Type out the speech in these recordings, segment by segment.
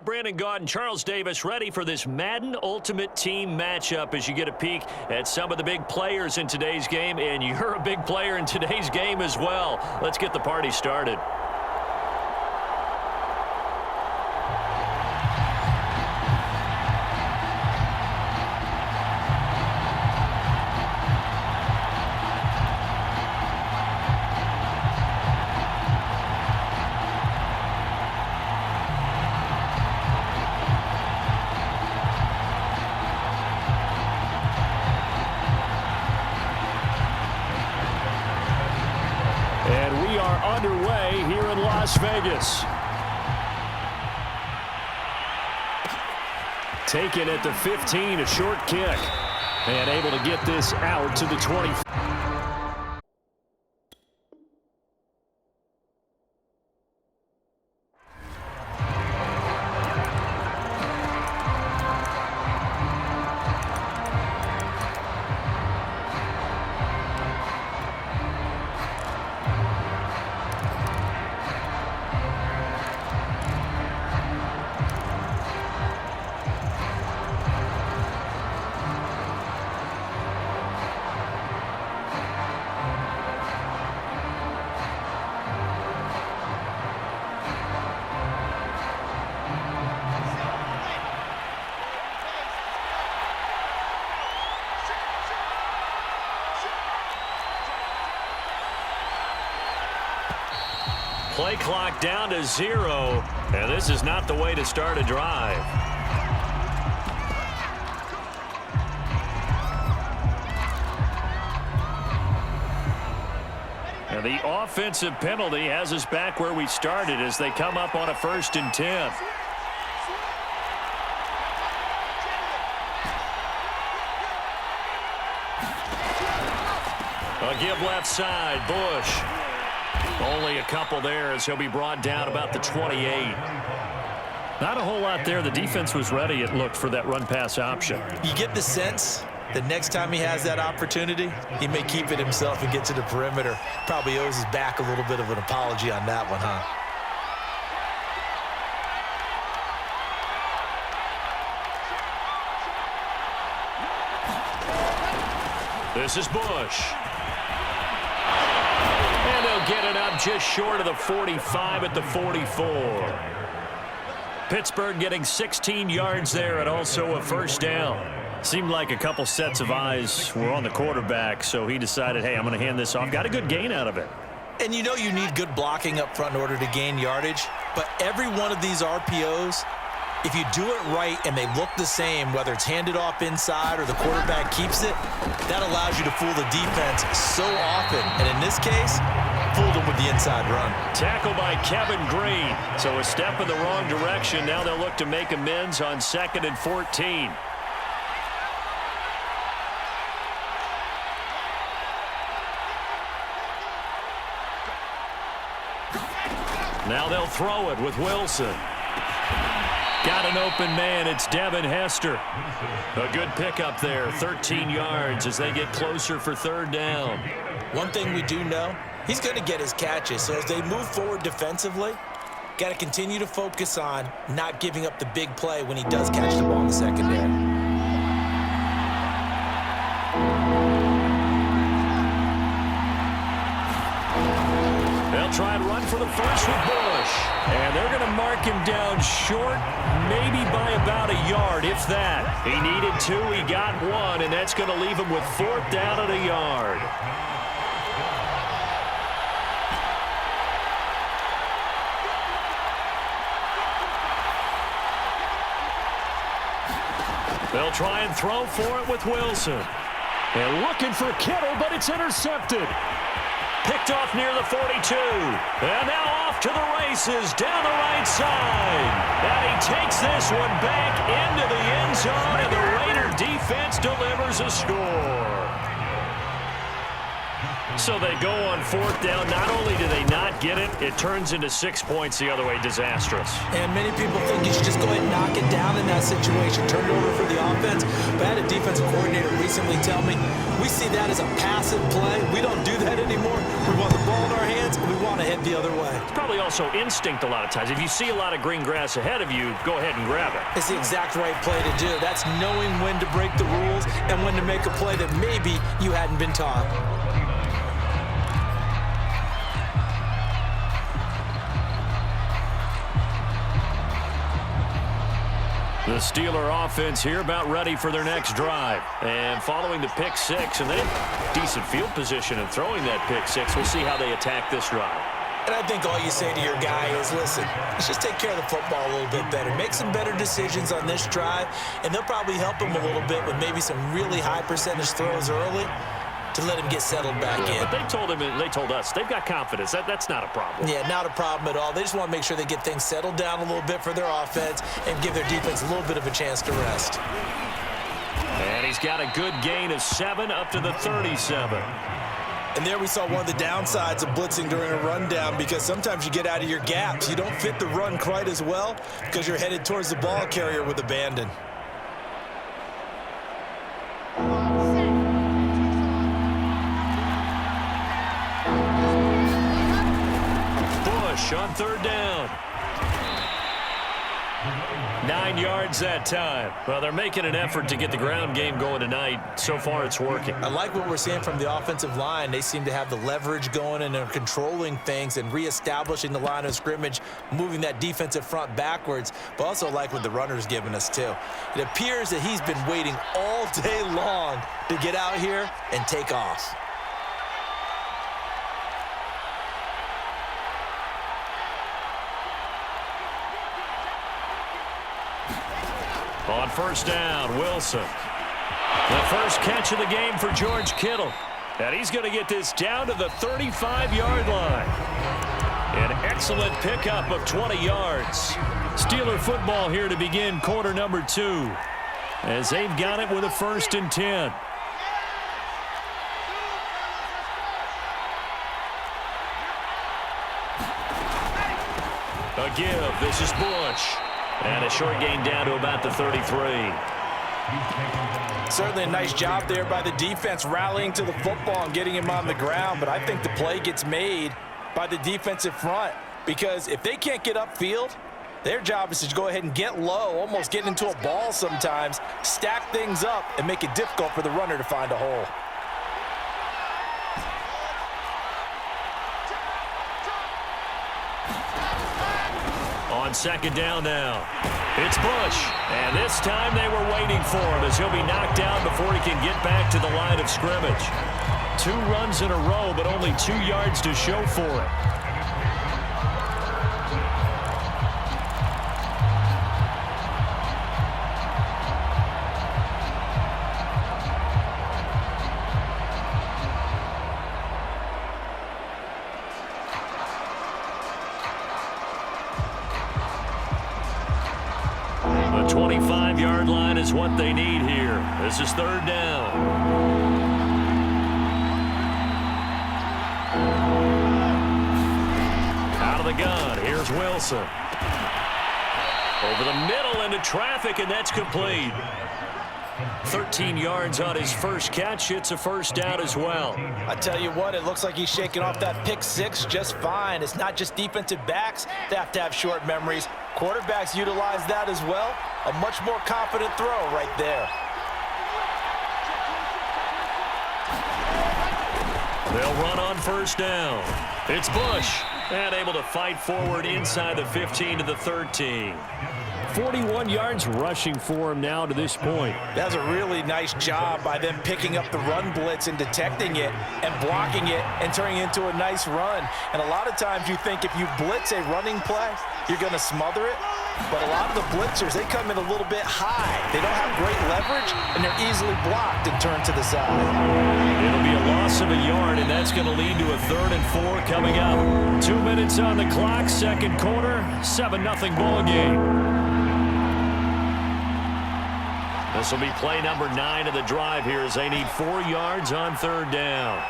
Brandon Gaud and Charles Davis ready for this Madden Ultimate Team matchup as you get a peek at some of the big players in today's game, and you're a big player in today's game as well. Let's get the party started. And we are underway here in Las Vegas. Taken at the 15, a short kick. And able to get this out to the 20. Play clock down to 0, and this is not the way to start a drive. And the offensive penalty has us back where we started as they come up on a 1st and 10. A give left side, Bush. Only a couple there as he'll be brought down about the 28. Not a whole lot there. The defense was ready, it looked, for that run-pass option. You get the sense that next time he has that opportunity, he may keep it himself and get to the perimeter. Probably owes his back a little bit of an apology on that one, huh? This is Bush. And they'll get it up just short of the 45 at the 44. Pittsburgh getting 16 yards there and also a 1st down. Seemed like a couple sets of eyes were on the quarterback, so he decided, hey, I'm going to hand this off. Got a good gain out of it. And you know you need good blocking up front in order to gain yardage, but every one of these RPOs, if you do it right and they look the same, whether it's handed off inside or the quarterback keeps it, that allows you to fool the defense so often. And in this case, fooled them with the inside run. Tackle by Kevin Green. So a step in the wrong direction. Now they'll look to make amends on 2nd and 14. Now they'll throw it with Wilson. Got an open man. It's Devin Hester. A good pickup there. 13 yards as they get closer for 3rd down. One thing we do know, he's going to get his catches. So as they move forward defensively, got to continue to focus on not giving up the big play when he does catch the ball in the secondary. They'll try and run for the first with Bush. And they're going to mark him down short, maybe by about a yard, if that. He needed 2, he got 1, and that's going to leave him with 4th down at a yard. They'll try and throw for it with Wilson. And looking for Kittle, but it's intercepted. Picked off near the 42. And now off to the races down the right side. And he takes this one back into the end zone, and the Raider defense delivers a score. So they go on 4th down. Not only do they not get it, it turns into 6 points the other way. Disastrous. And many people think you should just go ahead and knock it it down in that situation, turn it over for the offense. But I had a defensive coordinator recently tell me, we see that as a passive play. We don't do that anymore. We want the ball in our hands, and we want to head the other way. It's probably also instinct a lot of times. If you see a lot of green grass ahead of you, go ahead and grab it. It's the exact right play to do. That's knowing when to break the rules and when to make a play that maybe you hadn't been taught. The Steeler offense here about ready for their next drive. And following the pick six, and they have decent field position in throwing that pick six. We'll see how they attack this drive. And I think all you say to your guy is, listen, let's just take care of the football a little bit better. Make some better decisions on this drive, and they'll probably help him a little bit with maybe some really high percentage throws early to let him get settled back in. But they told us they've got confidence. That's not a problem. Yeah, not a problem at all. They just want to make sure they get things settled down a little bit for their offense and give their defense a little bit of a chance to rest. And he's got a good gain of 7 up to the 37. And there we saw one of the downsides of blitzing during a rundown, because sometimes you get out of your gaps. You don't fit the run quite as well because you're headed towards the ball carrier with abandon. On 3rd down. 9 yards that time. Well, they're making an effort to get the ground game going tonight. So far, it's working. I like what we're seeing from the offensive line. They seem to have the leverage going, and they're controlling things and reestablishing the line of scrimmage, moving that defensive front backwards, but also like what the runner's giving us, too. It appears that he's been waiting all day long to get out here and take off. On 1st down, Wilson. The first catch of the game for George Kittle. And he's going to get this down to the 35-yard line. An excellent pickup of 20 yards. Steeler football here to begin quarter number 2, as they've got it with a 1st and 10. A give. This is Bush. And a short gain down to about the 33. Certainly a nice job there by the defense, rallying to the football and getting him on the ground. But I think the play gets made by the defensive front, because if they can't get upfield, their job is to go ahead and get low, almost get into a ball sometimes, stack things up, and make it difficult for the runner to find a hole. On 2nd down now, it's Bush. And this time they were waiting for him, as he'll be knocked down before he can get back to the line of scrimmage. 2 runs in a row, but only 2 yards to show for it. The 25-yard line is what they need here. This is 3rd down. Out of the gun, here's Wilson. Over the middle into traffic, and that's complete. 13 yards on his first catch. It's a 1st down as well. I tell you what, it looks like he's shaking off that pick six just fine. It's not just defensive backs that have to have short memories. Quarterbacks utilize that as well. A much more confident throw right there. They'll run on 1st down. It's Bush, and able to fight forward inside the 15 to the 13. 41 yards rushing for him now to this point. That's a really nice job by them picking up the run blitz and detecting it and blocking it and turning it into a nice run. And a lot of times you think if you blitz a running play, you're going to smother it. But a lot of the blitzers, they come in a little bit high. They don't have great leverage, and they're easily blocked and turned to the side. It'll be a loss of a yard, and that's going to lead to a 3rd and 4 coming up. 2 minutes on the clock, 2nd quarter, 7-0 ball game. This will be play number 9 of the drive here, as they need 4 yards on 3rd down.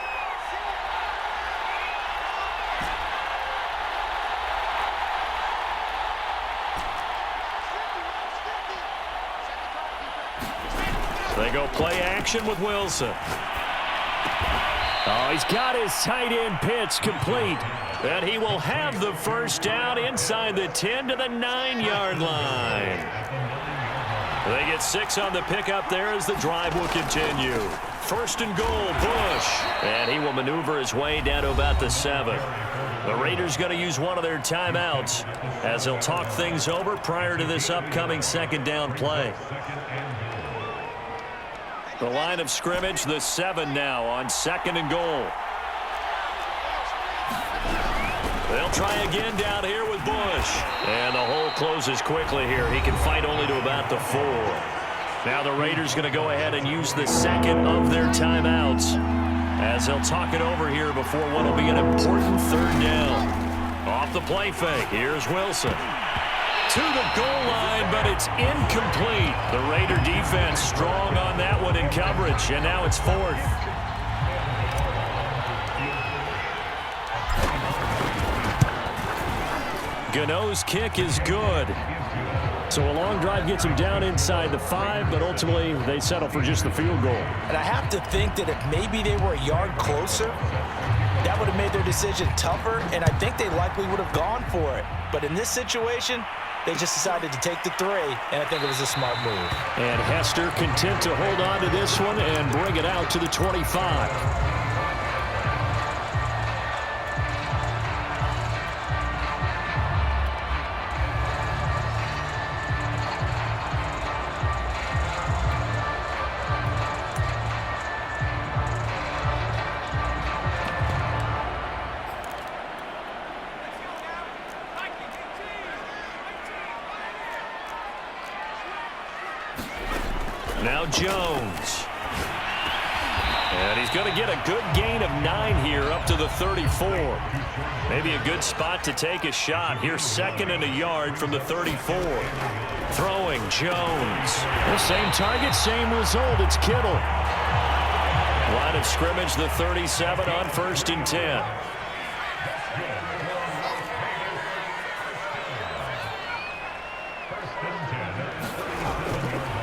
They go play action with Wilson. Oh, he's got his tight end pitch complete. And he will have the first down inside the 10 to the 9-yard line. They get 6 on the pickup there as the drive will continue. First and goal, Bush. And he will maneuver his way down to about the 7. The Raiders going to use one of their timeouts as they'll talk things over prior to this upcoming second down play. The line of scrimmage, the 7 now on second and goal. They'll try again down here with Bush. And the hole closes quickly here. He can fight only to about the 4. Now the Raiders going to go ahead and use the second of their timeouts as they'll talk it over here before what will be an important third down. Off the play fake, here's Wilson. To the goal line, but it's incomplete. The Raider defense strong on that one in coverage, and now it's 4th. Gano's kick is good. So a long drive gets him down inside the 5, but ultimately they settle for just the field goal. And I have to think that if maybe they were a yard closer, that would have made their decision tougher, and I think they likely would have gone for it. But in this situation, they just decided to take the 3, and I think it was a smart move. And Hester content to hold on to this one and bring it out to the 25. Now Jones. And he's going to get a good gain of 9 here up to the 34. Maybe a good spot to take a shot. Here's 2nd and a yard from the 34. Throwing Jones. The same target, same result. It's Kittle. Line of scrimmage, the 37 on 1st and 10.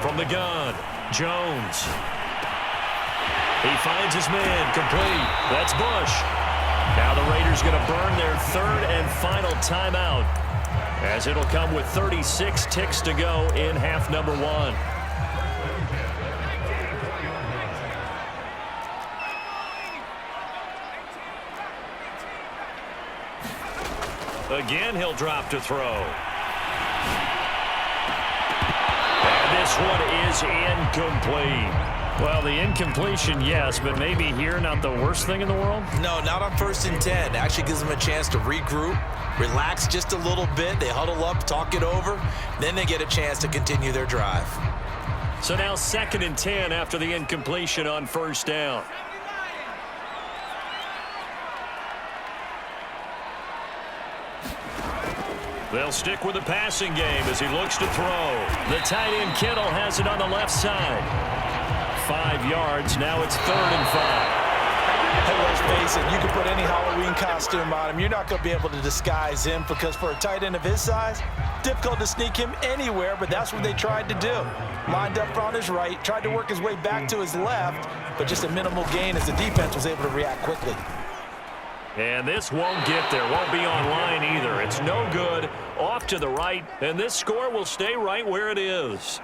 From the gun, Jones. He finds his man, complete. That's Bush. Now the Raiders going to burn their 3rd and final timeout as it'll come with 36 ticks to go in half number 1. Again, he'll drop to throw. This one is incomplete. Well, the incompletion, yes, but maybe here not the worst thing in the world? No, not on 1st and 10. Actually gives them a chance to regroup, relax just a little bit. They huddle up, talk it over. Then they get a chance to continue their drive. So now 2nd and 10 after the incompletion on 1st down. They'll stick with the passing game as he looks to throw. The tight end Kittle has it on the left side. 5 yards. Now it's 3rd and 5. Hey, let's face it, you can put any Halloween costume on him. You're not going to be able to disguise him because for a tight end of his size, difficult to sneak him anywhere, but that's what they tried to do. Lined up on his right, tried to work his way back to his left, but just a minimal gain as the defense was able to react quickly. And this won't get there, won't be online either. It's no good, off to the right, and this score will stay right where it is.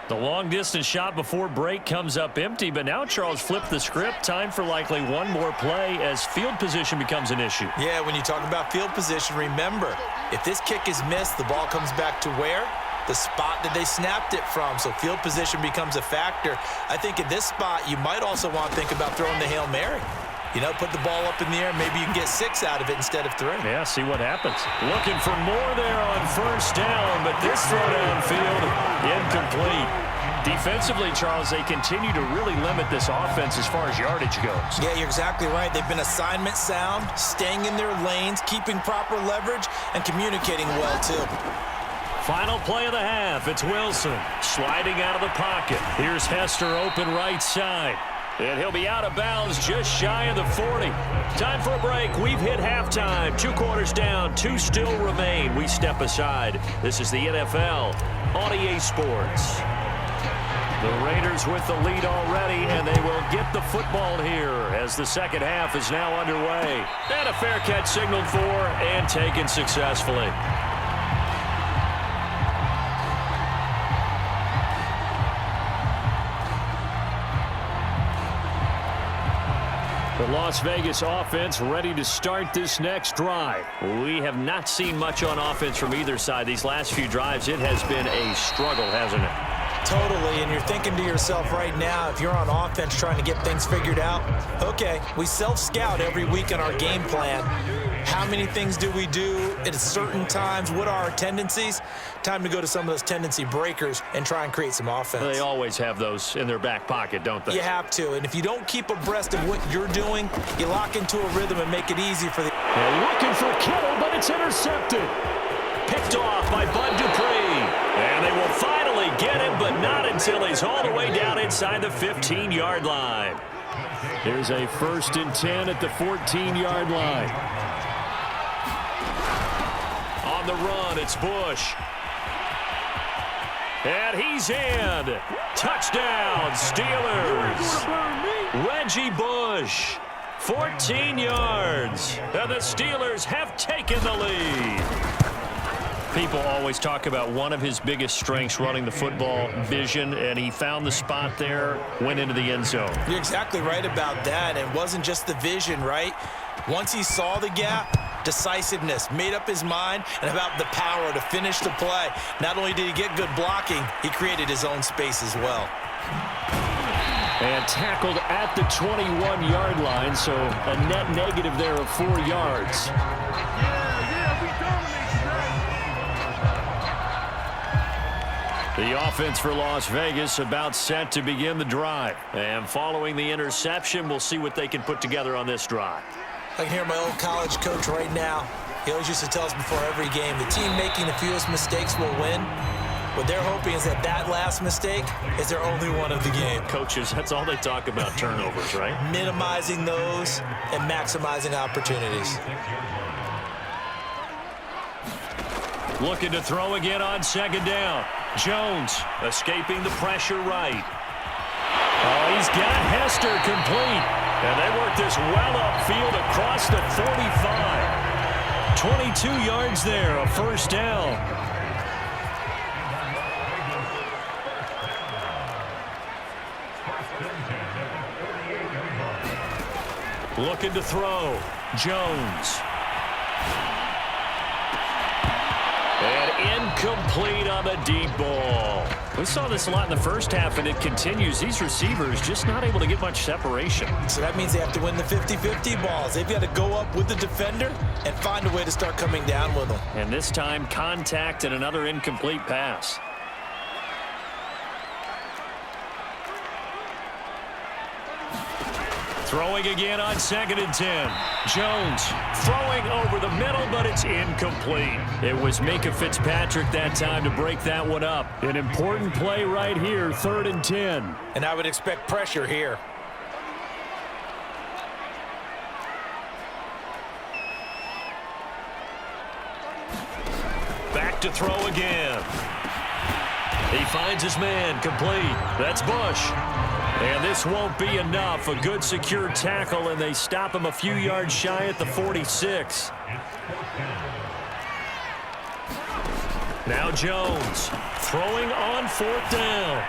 The long-distance shot before break comes up empty, but now Charles flipped the script. Time for likely one more play as field position becomes an issue. Yeah, when you talk about field position, remember, if this kick is missed, the ball comes back to where? The spot that they snapped it from, so field position becomes a factor. I think in this spot, you might also want to think about throwing the Hail Mary. You know, put the ball up in the air. Maybe you can get 6 out of it instead of 3. Yeah, see what happens. Looking for more there on 1st down, but this throw downfield, incomplete. Defensively, Charles, they continue to really limit this offense as far as yardage goes. Yeah, you're exactly right. They've been assignment sound, staying in their lanes, keeping proper leverage, and communicating well, too. Final play of the half. It's Wilson sliding out of the pocket. Here's Hester open right side. And he'll be out of bounds just shy of the 40. Time for a break. We've hit halftime. 2 quarters down. 2 still remain. We step aside. This is the NFL on EA Sports. The Raiders with the lead already, and they will get the football here as the second half is now underway. And a fair catch signaled for and taken successfully. The Las Vegas offense ready to start this next drive. We have not seen much on offense from either side. These last few drives, it has been a struggle, hasn't it? Totally, and you're thinking to yourself right now, if you're on offense trying to get things figured out, okay, we self-scout every week in our game plan. How many things do we do at certain times? What are our tendencies? Time to go to some of those tendency breakers and try and create some offense. They always have those in their back pocket, don't they? You have to, and if you don't keep abreast of what you're doing, you lock into a rhythm and make it easy for the... They're looking for Kittle, but it's intercepted. Picked off by Bud Dupree. And they will finally get him, but not until he's all the way down inside the 15-yard line. Here's a 1st and 10 at the 14-yard line. On the run, it's Bush. And he's in. Touchdown, Steelers. Reggie Bush, 14 yards. And the Steelers have taken the lead. People always talk about one of his biggest strengths, running the football, vision, and he found the spot there, went into the end zone. You're exactly right about that. It wasn't just the vision, right? Once he saw the gap, decisiveness, made up his mind, and about the power to finish the play. Not only did he get good blocking, he created his own space as well. And tackled at the 21-yard line, so a net negative there of 4 yards. The offense for Las Vegas about set to begin the drive. And following the interception, we'll see what they can put together on this drive. I can hear my old college coach right now. He always used to tell us before every game, the team making the fewest mistakes will win. What they're hoping is that that last mistake is their only one of the game. Coaches, that's all they talk about, turnovers, right? Minimizing those and maximizing opportunities. Looking to throw again on 2nd down. Jones escaping the pressure right. Oh, he's got Hester complete. And they work this well upfield across the 45. 22 yards there, a 1st down. Looking to throw. Jones. And incomplete on the deep ball. We saw this a lot in the first half, and it continues. These receivers just not able to get much separation. So that means they have to win the 50-50 balls. They've got to go up with the defender and find a way to start coming down with them. And this time, contact and another incomplete pass. Throwing again on 2nd and 10. Jones throwing over the middle, but it's incomplete. It was Minka Fitzpatrick that time to break that one up. An important play right here, 3rd and 10. And I would expect pressure here. Back to throw again. He finds his man complete. That's Bush. And this won't be enough. A good secure tackle, and they stop him a few yards shy at the 46. Now Jones throwing on 4th down.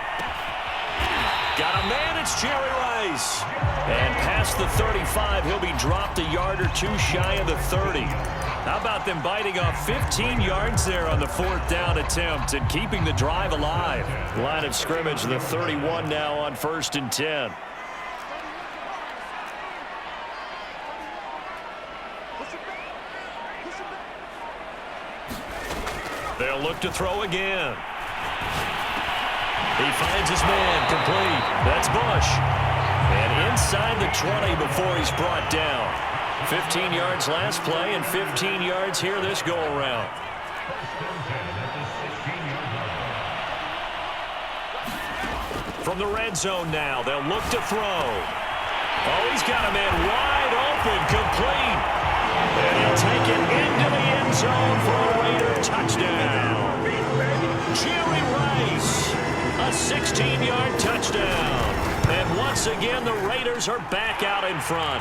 Got a man, it's Jerry Rice. And past the 35, he'll be dropped a yard or two shy of the 30. How about them biting off 15 yards there on the 4th down attempt and keeping the drive alive? Line of scrimmage, the 31 now on 1st and 10. They'll look to throw again. He finds his man complete. That's Bush. And inside the 20 before he's brought down. 15 yards last play and 15 yards here this go-around. From the red zone now, they'll look to throw. Oh, he's got a man wide open, complete. And he'll take it into the end zone for a Raider touchdown. Jerry Rice, a 16-yard touchdown. once again, the Raiders are back out in front.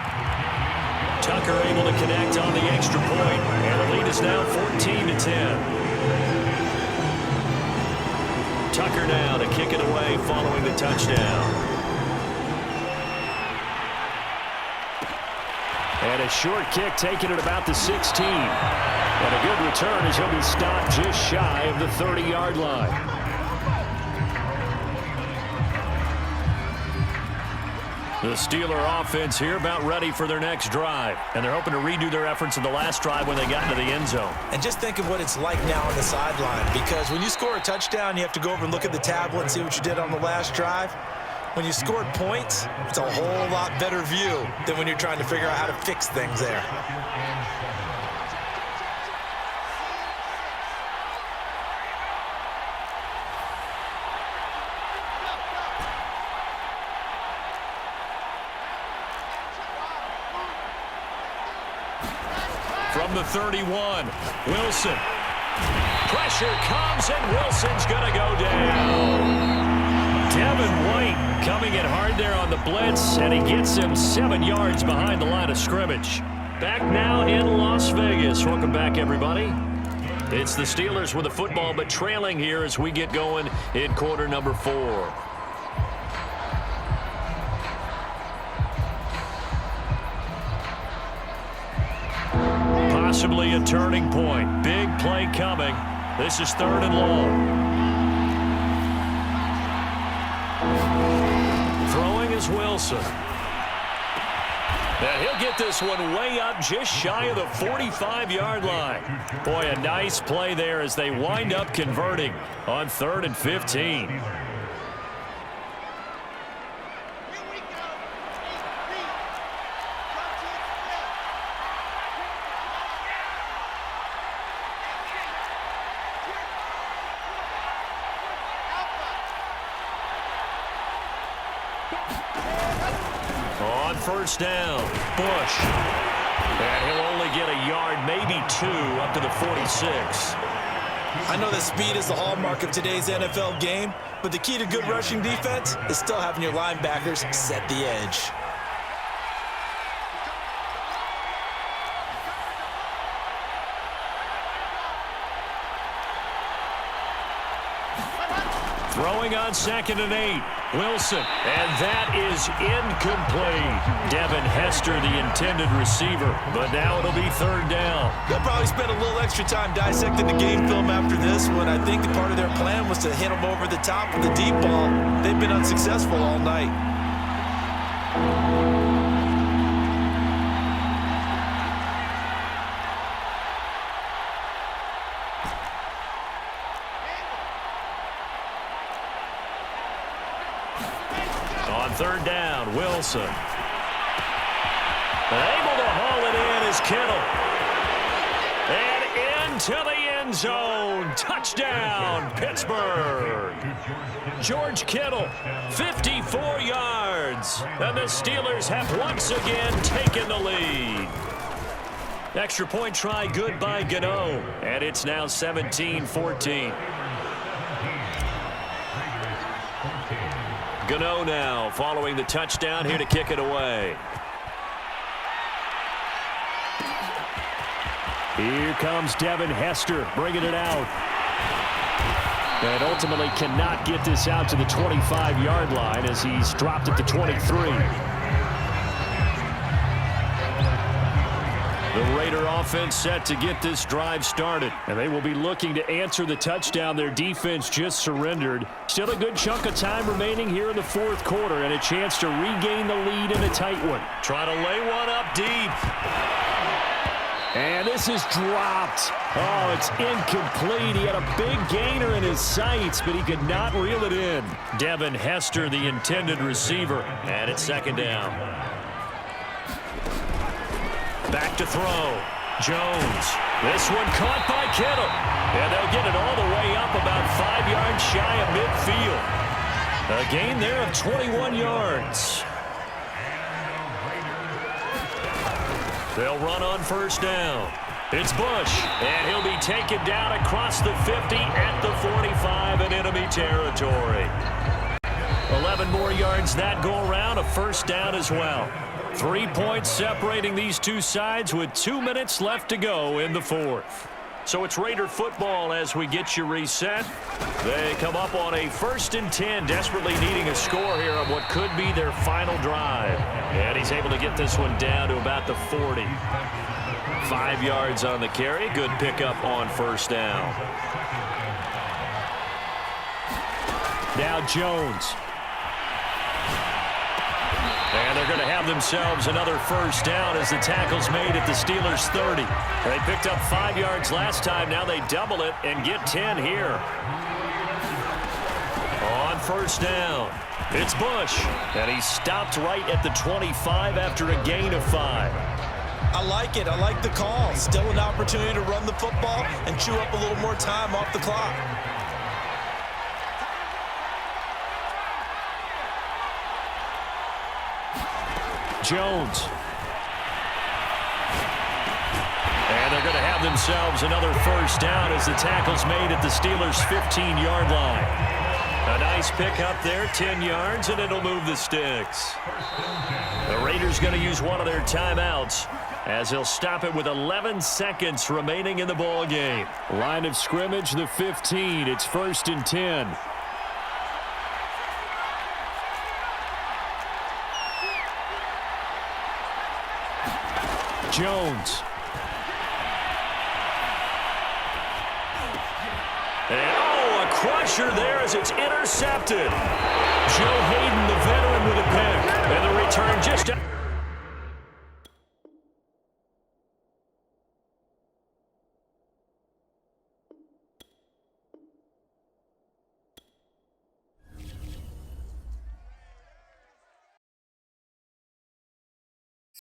Tucker able to connect on the extra point, and the lead is now 14-10. Tucker now to kick it away following the touchdown. And a short kick taken at about the 16. And a good return as he'll be stopped just shy of the 30-yard line. The Steeler offense here about ready for their next drive. And they're hoping to redo their efforts in the last drive when they got into the end zone. And just think of what it's like now on the sideline. Because when you score a touchdown, you have to go over and look at the tablet and see what you did on the last drive. When you scored points, it's a whole lot better view than when you're trying to figure out how to fix things there. From the 31, Wilson. Pressure comes, and Wilson's going to go down. Devin White coming in hard there on the blitz, and he gets him 7 yards behind the line of scrimmage. Back now in Las Vegas. Welcome back, everybody. It's the Steelers with the football, but trailing here as we get going in quarter number 4. Possibly a turning point. Big play coming. This is 3rd and long. Throwing is Wilson. And he'll get this one way up just shy of the 45-yard line. Boy, a nice play there as they wind up converting on 3rd and 15. On first down, Bush. And he'll only get a yard, maybe 2, up to the 46. I know that speed is the hallmark of today's NFL game, but the key to good rushing defense is still having your linebackers set the edge. Throwing on 2nd and 8. Wilson, and that is incomplete. Devin Hester, the intended receiver, but now it'll be 3rd down. They'll probably spend a little extra time dissecting the game film after this one. I think part of their plan was to hit them over the top with the deep ball. They've been unsuccessful all night. On 3rd down, Wilson. Able to haul it in is Kittle. And into the end zone. Touchdown, Pittsburgh. George Kittle, 54 yards. And the Steelers have once again taken the lead. Extra point try good by Gano. And it's now 17-14. Gano now following the touchdown here to kick it away. Here comes Devin Hester bringing it out. And ultimately cannot get this out to the 25-yard line as he's dropped at the 23. The Raider offense set to get this drive started. And they will be looking to answer the touchdown their defense just surrendered. Still a good chunk of time remaining here in the 4th quarter and a chance to regain the lead in a tight one. Try to lay one up deep. And this is dropped. Oh, it's incomplete. He had a big gainer in his sights, but he could not reel it in. Devin Hester, the intended receiver. And it's 2nd down. Back to throw. Jones. This one caught by Kittle. And they'll get it all the way up about 5 yards shy of midfield. A gain there of 21 yards. They'll run on 1st down. It's Bush. And he'll be taken down across the 50 at the 45 in enemy territory. 11 11 more yards that go around, a first down as well. 3 points separating these two sides with 2 minutes left to go in the fourth. So it's Raider football as we get you reset. They come up on a 1st and 10, desperately needing a score here on what could be their final drive. And he's able to get this one down to about the 40. 5 yards on the carry. Good pickup on first down. Now Jones. And they're going to have themselves another first down as the tackle's made at the Steelers' 30. They picked up 5 yards last time. Now they double it and get 10 here. On first down, it's Bush. And he stopped right at the 25 after a gain of 5. I like it. I like the call. Still an opportunity to run the football and chew up a little more time off the clock. Jones. And they're going to have themselves another first down as the tackle's made at the Steelers' 15-yard line. A nice pickup there, 10 yards, and it'll move the sticks. The Raiders going to use one of their timeouts as they'll stop it with 11 seconds remaining in the ball game. Line of scrimmage, the 15. It's 1st and 10. Jones. And, a crusher there as it's intercepted. Joe Hayden, the veteran, with a pick. And the return just...